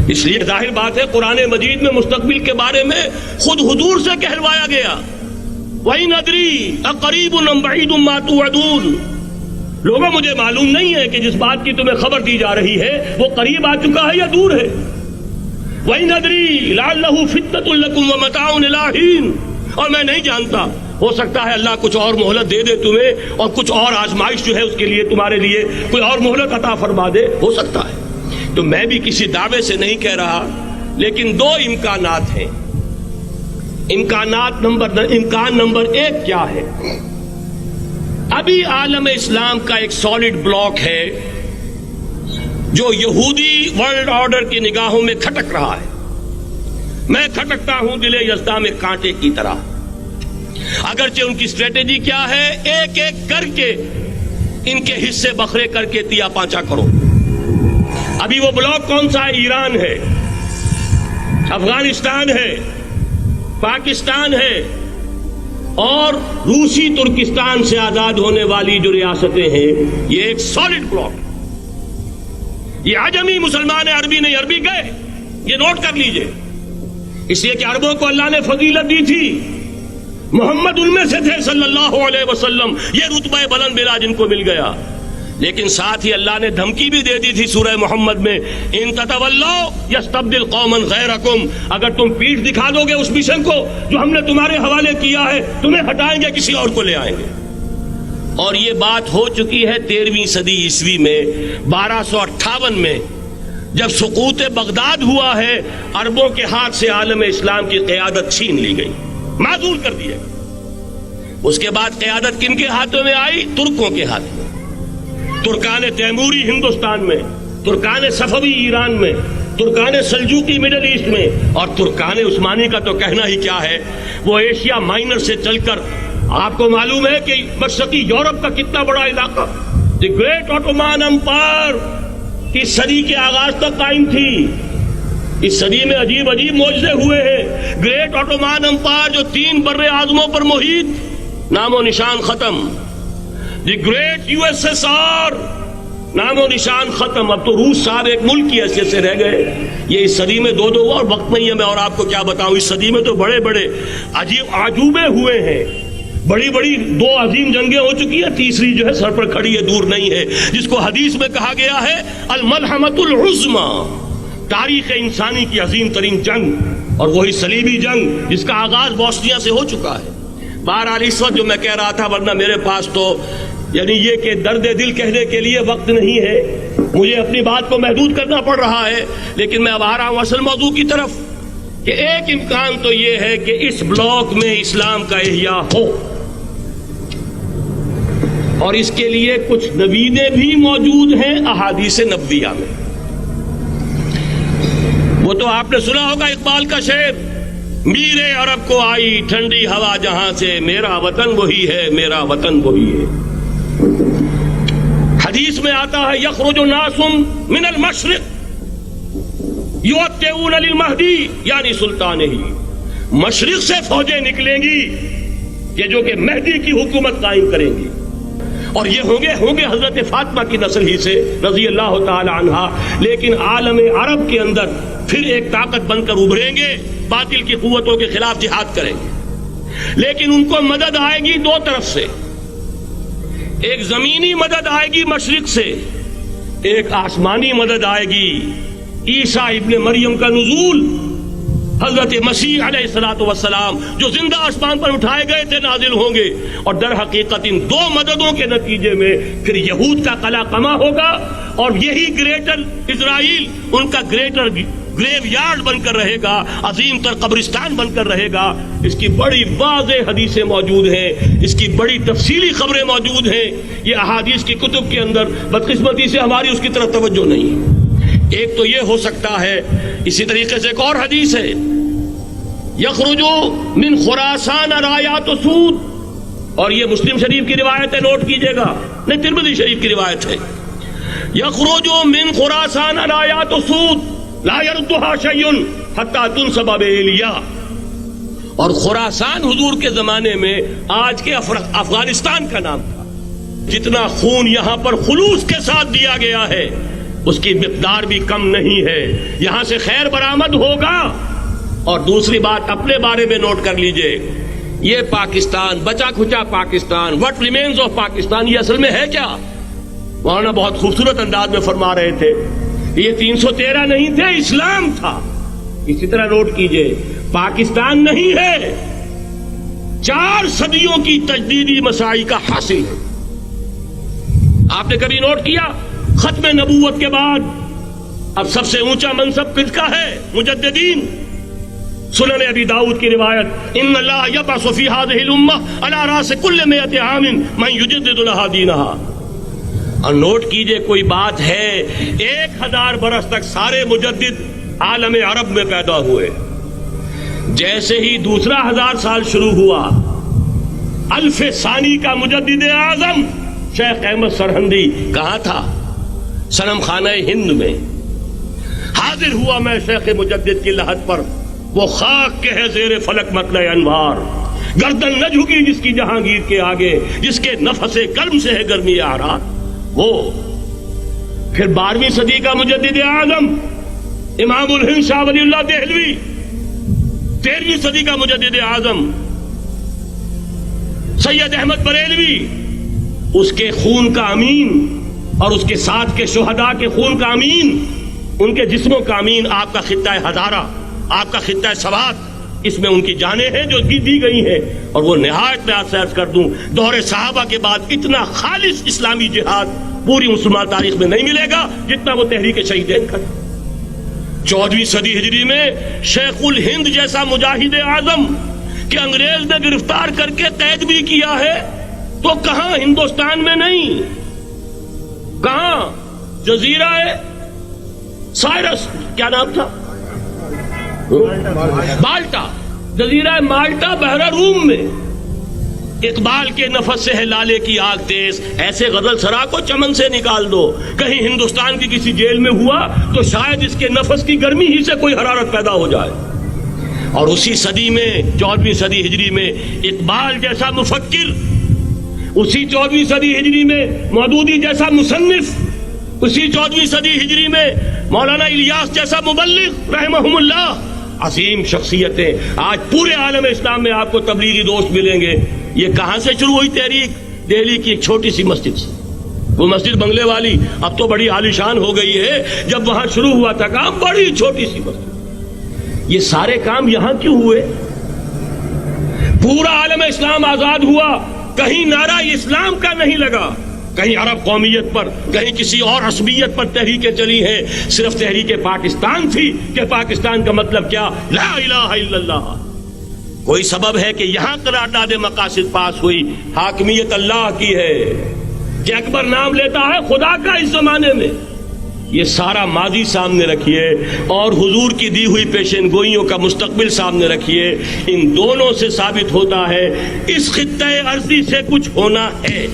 اس لیے ظاہر بات ہے قرآن مجید میں مستقبل کے بارے میں خود حضور سے کہلوایا گیا، وَإِنْ أَدْرِي أَقَرِيبٌ أَمْ بَعِيدٌ مَا تُوعَدُونَ، لوگوں مجھے معلوم نہیں ہے کہ جس بات کی تمہیں خبر دی جا رہی ہے وہ قریب آ چکا ہے یا دور ہے۔ وَإِنْ أَدْرِي لَعَلَّهُ فِتْنَةٌ لَكُمْ وَمَتَاعٌ إِلَىٰ حِينٍ، اور میں نہیں جانتا، ہو سکتا ہے اللہ کچھ اور مہلت دے دے تمہیں، اور کچھ اور آزمائش جو ہے اس کے لیے تمہارے لیے کوئی اور مہلت عطا فرما دے، ہو سکتا ہے۔ تو میں بھی کسی دعوے سے نہیں کہہ رہا، لیکن دو امکانات ہیں۔ امکان نمبر ایک کیا ہے؟ ابھی عالم اسلام کا ایک سالڈ بلاک ہے جو یہودی ورلڈ آرڈر کی نگاہوں میں کھٹک رہا ہے۔ میں کھٹکتا ہوں دل یزداں میں کانٹے کی طرح۔ اگرچہ ان کی اسٹریٹجی کیا ہے؟ ایک ایک کر کے ان کے حصے بکھرے کر کے تیا پانچا کرو۔ ابھی وہ بلاک کون سا ہے؟ ایران ہے، افغانستان ہے، پاکستان ہے، اور روسی ترکستان سے آزاد ہونے والی جو ریاستیں ہیں، یہ ایک سالڈ بلاک۔ یہ عجمی مسلمان عربی نہیں، عربی گئے، یہ نوٹ کر لیجئے، اس لیے کہ عربوں کو اللہ نے فضیلت دی تھی، محمد ان میں سے تھے صلی اللہ علیہ وسلم، یہ رتبہ بلند ملا جن کو مل گیا۔ لیکن ساتھ ہی اللہ نے دھمکی بھی دے دی تھی سورہ محمد میں، ان تتولوا یستبدل قوما غیرکم، اگر تم پیٹھ دکھا دو گے اس مشن کو جو ہم نے تمہارے حوالے کیا ہے، تمہیں ہٹائیں گے، کسی اور کو لے آئیں گے۔ اور یہ بات ہو چکی ہے 13ویں صدی عیسوی میں، 1258 میں جب سقوط بغداد ہوا ہے، عربوں کے ہاتھ سے عالم اسلام کی قیادت چھین لی گئی، معزول کر دیا۔ اس کے بعد قیادت کن کے ہاتھوں میں آئی؟ ترکوں کے ہاتھ میں۔ ترکان تیموری ہندوستان میں، ترکان صفوی ایران میں، ترکان سلجوقی مڈل ایسٹ میں، اور ترکان عثمانی کا تو کہنا ہی کیا ہے، وہ ایشیا مائنر سے چل کر آپ کو معلوم ہے کہ مشرقی یورپ کا کتنا بڑا علاقہ، دی گریٹ آٹومان امپائر اس صدی کے آغاز تک قائم تھی۔ اس صدی میں عجیب عجیب معجزے ہوئے ہیں۔ گریٹ آٹومان امپائر جو 3 بر اعظموں پر محیط، نام و نشان ختم۔ The great U S S R, نام و نشان ختم۔ اب تو روس صاحب ایک ملک کی حیثیت سے رہ گئے۔ یہ اس صدی میں دو اور وقت نہیں ہے میں اور آپ کو کیا بتاؤں، اس صدی میں تو بڑے بڑے عجیب عجوبے ہوئے ہیں، بڑی بڑی 2 عظیم جنگیں ہو چکی ہیں، تیسری جو ہے سر پر کھڑی ہے، دور نہیں ہے، جس کو حدیث میں کہا گیا ہے الملحمۃ العظمی، تاریخ انسانی کی عظیم ترین جنگ، اور وہی صلیبی جنگ جس کا آغاز بوسنیا سے ہو چکا ہے۔ بہرحال اس وقت جو میں کہہ رہا تھا، ورنہ میرے پاس تو یعنی یہ کہ درد دل کہنے کے لیے وقت نہیں ہے، مجھے اپنی بات کو محدود کرنا پڑ رہا ہے، لیکن میں اب آ رہا ہوں اصل موضوع کی طرف، کہ ایک امکان تو یہ ہے کہ اس بلاک میں اسلام کا احیاء ہو، اور اس کے لیے کچھ نویدیں بھی موجود ہیں احادیث نبویہ میں۔ وہ تو آپ نے سنا ہوگا اقبال کا شعر، میرے عرب کو آئی ٹھنڈی ہوا جہاں سے، میرا وطن وہی ہے، میرا وطن وہی ہے۔ حدیث میں آتا ہے یخرج ناس من المشرق یوتئون للمہدی، یعنی سلطان ہی، مشرق سے فوجیں نکلیں گی کہ جو کہ مہدی کی حکومت قائم کریں گی، اور یہ ہوں گے حضرت فاطمہ کی نسل ہی سے رضی اللہ تعالی عنہا، لیکن عالم عرب کے اندر پھر ایک طاقت بن کر ابھریں گے، باطل کی قوتوں کے خلاف جہاد کریں گے، لیکن ان کو مدد آئے گی 2 طرف سے، ایک زمینی مدد آئے گی مشرق سے، ایک آسمانی مدد آئے گی، عیسیٰ ابن مریم کا نزول، حضرت مسیح علیہ الصلوۃ والسلام جو زندہ آسمان پر اٹھائے گئے تھے نازل ہوں گے، اور در حقیقت ان 2 مددوں کے نتیجے میں پھر یہود کا قلع قمع ہوگا، اور یہی گریٹر اسرائیل ان کا گریٹر گریو یارڈ بن کر رہے گا، عظیم تر قبرستان بن کر رہے گا۔ اس کی بڑی واضح حدیثیں موجود ہیں، اس کی بڑی تفصیلی خبریں موجود ہیں، یہ احادیث کی کتب کے اندر، بدقسمتی سے ہماری اس کی طرف توجہ نہیں۔ ایک تو یہ ہو سکتا ہے، اسی طریقے سے ایک اور حدیث ہے، یخرج من خراسان رایات سود، اور یہ مسلم شریف کی روایت ہے، نوٹ کیجئے گا، نہیں ترمذی شریف کی روایت ہے، یخرج من خراسان رایات سود لا يردها شيء حتى تنصب بإيلیا، اور خراسان حضور کے زمانے میں آج کے افغانستان کا نام تھا۔ جتنا خون یہاں پر خلوص کے ساتھ دیا گیا ہے، اس کی مقدار بھی کم نہیں ہے. یہاں سے خیر برآمد ہوگا. اور دوسری بات اپنے بارے میں نوٹ کر لیجئے، یہ پاکستان، بچا کھچا Pakistan, what remains of Pakistan, یہ اصل میں ہے کیا؟ مولانا بہت خوبصورت انداز میں فرما رہے تھے، یہ 313 نہیں تھے، اسلام تھا. اسی طرح نوٹ کیجئے، پاکستان نہیں ہے، 4 صدیوں کی تجدیدی مساعی کا حاصل ہے. آپ نے کبھی نوٹ کیا ختم نبوت کے بعد اب سب سے اونچا منصب کس کا ہے؟ مجددین. سنن ابی داؤد کی روایت، ان اللہ یبعث فی هذه الامہ علی راس کل 100 عام من یجدد لها دینها. اور نوٹ کیجئے کوئی بات ہے، 1000 برس تک سارے مجدد عالم عرب میں پیدا ہوئے. جیسے ہی دوسرا 1000 سال شروع ہوا، الف ثانی کا مجدد اعظم شیخ احمد سرہندی کہاں تھا؟ صنم خانہ ہند میں. حاضر ہوا میں شیخ مجدد کی لحد پر، وہ خاک کے ہے زیر فلک مطلع انوار، گردن نہ جھکی جس کی جہانگیر کے آگے، جس کے نفس گرم سے ہے گرمی آرار. وہ پھر 12ویں صدی کا مجدد اعظم امام الہند شاہ ولی اللہ دہلوی، 13ویں صدی کا مجدد اعظم سید احمد بریلوی، اس کے خون کا امین اور اس کے ساتھ کے شہداء کے خون کا امین، ان کے جسموں کا امین آپ کا خطہ ہزارہ، آپ کا خطہ سوات، اس میں ان کی جانیں ہیں جو دی گئی ہیں. اور وہ نہایت میں آپ سے عرض کر دوں، دور صحابہ کے بعد اتنا خالص اسلامی جہاد پوری مسلمان تاریخ میں نہیں ملے گا جتنا وہ تحریک شہیدین کا. 14ویں صدی ہجری میں شیخ الہند جیسا مجاہد اعظم کہ انگریز نے گرفتار کر کے قید بھی کیا ہے، تو کہاں؟ ہندوستان میں نہیں، کہاں؟ جزیرہ سائرس، کیا نام تھا؟ مالٹا، جزیرہ مالٹا بحر روم میں. اقبال کے نفس سے ہے لالے کی آگ تیز، ایسے غزل سرا کو چمن سے نکال دو. کہیں ہندوستان کی کسی جیل میں ہوا تو شاید اس کے نفس کی گرمی ہی سے کوئی حرارت پیدا ہو جائے. اور اسی صدی میں 14ویں صدی ہجری میں اقبال جیسا مفکر، اسی 14ویں صدی ہجری میں مودودی جیسا مصنف، اسی 14ویں صدی ہجری میں مولانا الیاس جیسا مبلغ رحمہم اللہ، عظیم شخصیتیں. آج پورے عالم اسلام میں آپ کو تبلیغی دوست ملیں گے. یہ کہاں سے شروع ہوئی تحریک؟ دہلی کی ایک چھوٹی سی مسجد سے. وہ مسجد بنگلے والی اب تو بڑی عالیشان ہو گئی ہے، جب وہاں شروع ہوا تھا کام بڑی چھوٹی سی مسجد. یہ سارے کام یہاں کیوں ہوئے؟ پورا عالم اسلام آزاد ہوا، کہیں نعرہ اسلام کا نہیں لگا، کہیں عرب قومیت پر، کہیں کسی اور عصبیت پر تحریکیں چلی ہیں. صرف تحریک پاکستان تھی کہ پاکستان کا مطلب کیا؟ لا الہ الا اللہ. کوئی سبب ہے کہ یہاں قرارداد مقاصد پاس ہوئی، حاکمیت اللہ کی ہے کہ اکبر نام لیتا ہے خدا کا اس زمانے میں. یہ سارا ماضی سامنے رکھیے اور حضور کی دی ہوئی پیشین گوئیوں کا مستقبل سامنے رکھیے. ان دونوں سے ثابت ہوتا ہے اس خطہ ارضی سے کچھ ہونا ہے.